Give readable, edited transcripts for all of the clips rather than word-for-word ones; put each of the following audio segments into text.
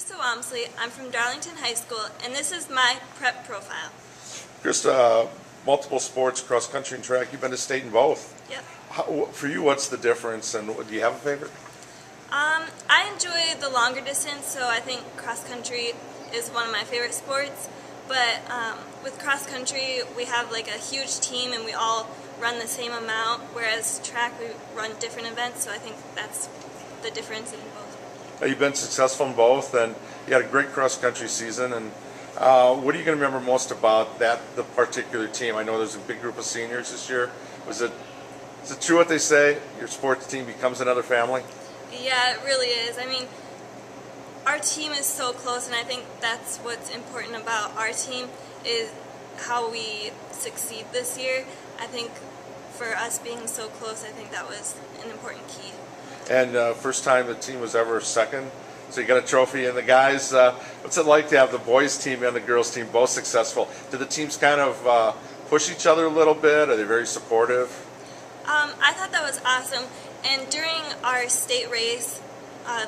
Christa Wamsley. I'm from Darlington High School, and this is my prep profile. Christa, multiple sports, cross country and track. You've been to state in both. Yep. For you, what's the difference, and do you have a favorite? I enjoy the longer distance, so I think cross country is one of my favorite sports. But with cross country, we have like a huge team, and we all run the same amount. Whereas track, we run different events, so I think that's the difference in both. You've been successful in both, and you had a great cross country season. And what are you going to remember most about the particular team? I know there's a big group of seniors this year. Is it true what they say? Your sports team becomes another family? Yeah, it really is. I mean, our team is so close, and I think that's what's important about our team is how we succeed this year. I think for us being so close, I think that was an important key. And first time the team was ever second, so you got a trophy. And the guys, what's it like to have the boys team and the girls team both successful? Do the teams kind of push each other a little bit? Are they very supportive? I thought that was awesome. And during our state race,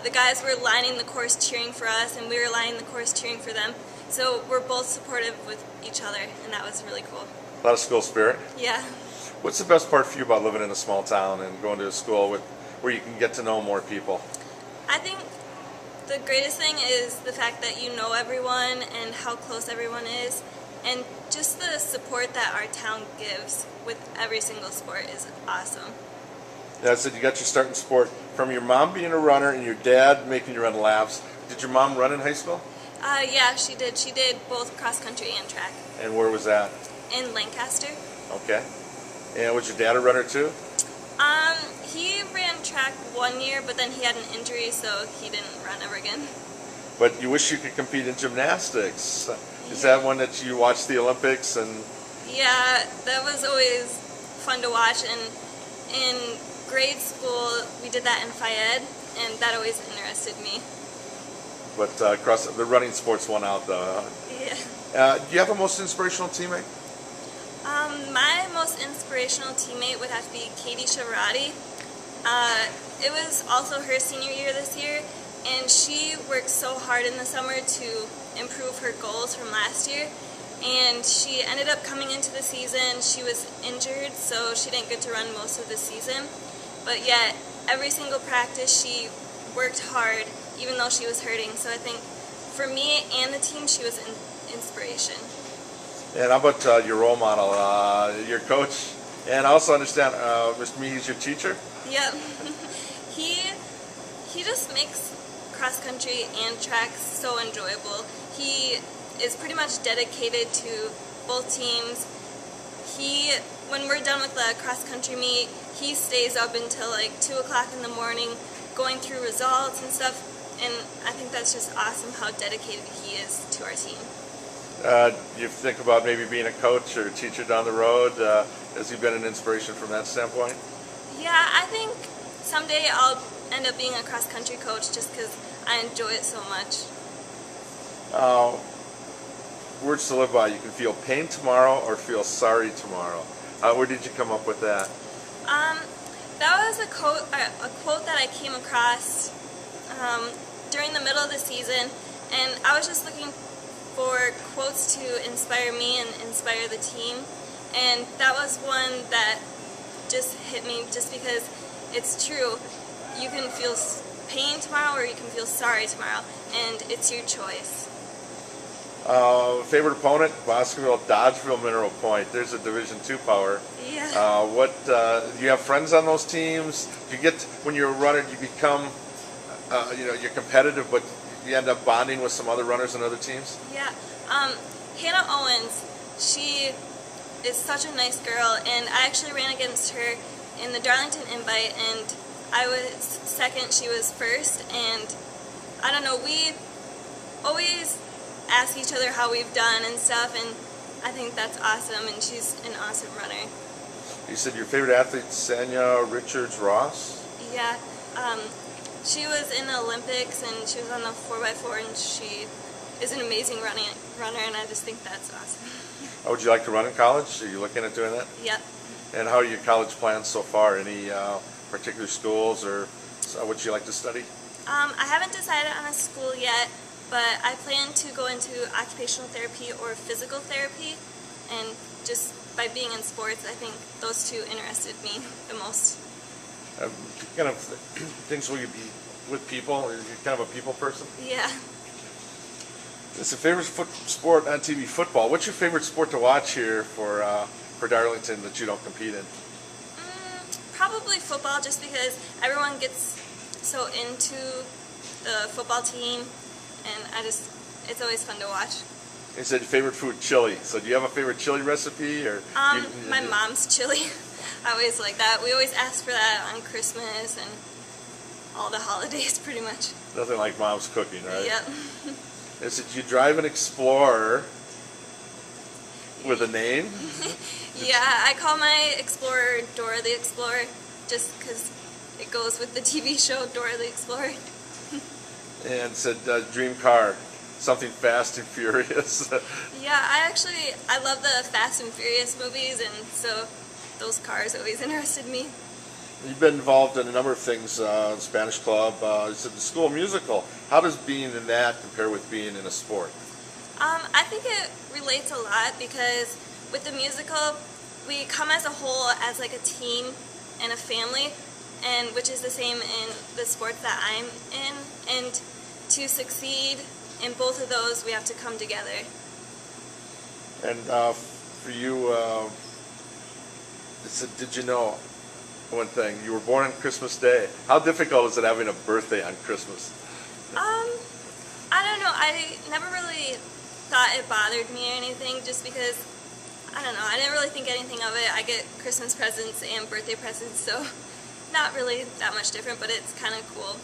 the guys were lining the course cheering for us, and we were lining the course cheering for them. So we're both supportive with each other, and that was really cool. A lot of school spirit. Yeah. What's the best part for you about living in a small town and going to a school where you can get to know more people? I think the greatest thing is the fact that you know everyone and how close everyone is, and just the support that our town gives with every single sport is awesome. Yeah, I said you got your start in sport from your mom being a runner and your dad making you run laps. Did your mom run in high school? Yeah, she did. She did both cross country and track. And where was that? In Lancaster. Okay. And was your dad a runner too? He ran track 1 year, but then he had an injury, so he didn't run ever again. But you wish you could compete in gymnastics. Is that one that you watched the Olympics? And yeah, that was always fun to watch. And in grade school, we did that in Fayed, and that always interested me. But the running sports won out, though. Yeah. Do you have a most inspirational teammate? My most inspirational teammate would have to be Katie Shavrati. It was also her senior year this year, and she worked so hard in the summer to improve her goals from last year. And she ended up coming into the season, she was injured, so she didn't get to run most of the season. But yet, every single practice she worked hard, even though she was hurting. So I think for me and the team, she was an inspiration. And how about your role model, your coach? And I also understand, Mr. Mee's your teacher? Yep. He just makes cross country and track so enjoyable. He is pretty much dedicated to both teams. When we're done with the cross country meet, he stays up until like 2 o'clock in the morning going through results and stuff, and I think that's just awesome how dedicated he is to our team. You think about maybe being a coach or a teacher down the road? Has he been an inspiration from that standpoint? Yeah, I think someday I'll end up being a cross country coach just because I enjoy it so much. Words to live by. You can feel pain tomorrow or feel sorry tomorrow. Where did you come up with that? That was a quote that I came across during the middle of the season, and I was just looking for quotes to inspire me and inspire the team, and that was one that just hit me just because it's true. You can feel pain tomorrow or you can feel sorry tomorrow, and it's your choice. Favorite opponent? Bosqueville, Dodgeville, Mineral Point. There's a Division II power. Yeah. Do you have friends on those teams? Do you get, when you're a runner, do you become, you're competitive, but you end up bonding with some other runners and other teams? Yeah. Hannah Owens, she is such a nice girl, and I actually ran against her in the Darlington Invite, and I was second, she was first, and I don't know, we always ask each other how we've done and stuff, and I think that's awesome, and she's an awesome runner. You said your favorite athlete, Sanya Richards-Ross? Yeah, she was in the Olympics, and she was on the 4x4, and she is an amazing runner, and I just think that's awesome. Would you like to run in college? Are you looking at doing that? Yep. And how are your college plans so far? Any particular schools or what you like to study? I haven't decided on a school yet, but I plan to go into occupational therapy or physical therapy, and just by being in sports, I think those two interested me the most. Kind of things will you be with people? Are you kind of a people person? Yeah. It's a favorite sport on TV, football. What's your favorite sport to watch here for Darlington that you don't compete in? Probably football, just because everyone gets so into the football team, and it's always fun to watch. You said your favorite food, chili. So do you have a favorite chili recipe? Or my mom's chili. I always like that. We always ask for that on Christmas and all the holidays, pretty much. Nothing like mom's cooking, right? Yep. I said you drive an Explorer with a name? Yeah, I call my Explorer Dora the Explorer, just because it goes with the TV show Dora the Explorer. And said dream car, something Fast and Furious. Yeah, I love the Fast and Furious movies, and so those cars always interested me. You've been involved in a number of things, Spanish Club, you said the school musical. How does being in that compare with being in a sport? I think it relates a lot, because with the musical, we come as a whole as like a team and a family, and which is the same in the sports that I'm in. And to succeed in both of those, we have to come together. And for you, did you know one thing? You were born on Christmas Day. How difficult is it having a birthday on Christmas? I don't know. I never really thought it bothered me or anything, just because, I don't know, I didn't really think anything of it. I get Christmas presents and birthday presents, so not really that much different, but it's kind of cool.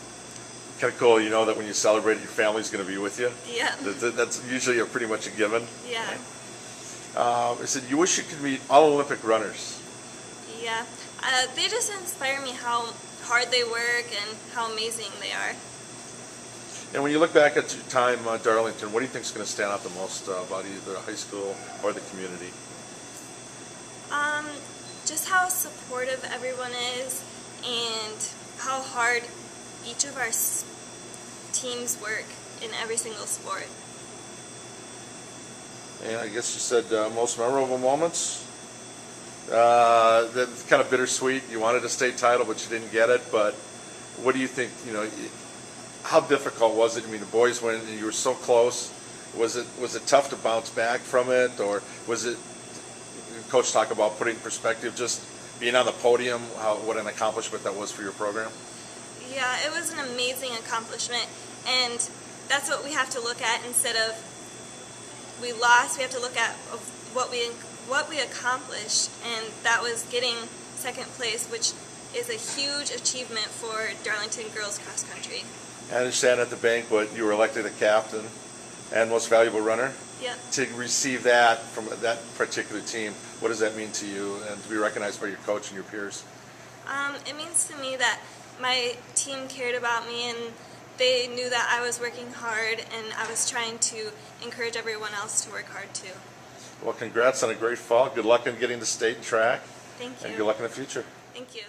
Kind of cool, you know, that when you celebrate it, your family's going to be with you. Yeah. That's usually pretty much a given. Yeah. I said, you wish you could meet all Olympic runners. Yeah. They just inspire me how hard they work and how amazing they are. And when you look back at your time at Darlington, what do you think is going to stand out the most about either high school or the community? Just how supportive everyone is, and how hard each of our teams work in every single sport. And I guess you said most memorable moments. That's kind of bittersweet. You wanted a state title, but you didn't get it. But what do you think? You know, how difficult was it? I mean, the boys went, and you were so close. Was it tough to bounce back from it, or was it? Coach talk about putting in perspective, just being on the podium. What an accomplishment that was for your program. Yeah, it was an amazing accomplishment, and that's what we have to look at. Instead of we lost, we have to look at what we accomplished, and that was getting second place, which is a huge achievement for Darlington girls cross country. I understand at the banquet you were elected a captain and most valuable runner. Yeah. To receive that from that particular team, what does that mean to you, and to be recognized by your coach and your peers? It means to me that my team cared about me, and they knew that I was working hard, and I was trying to encourage everyone else to work hard too. Well, congrats on a great fall. Good luck in getting the state track. Thank you. And good luck in the future. Thank you.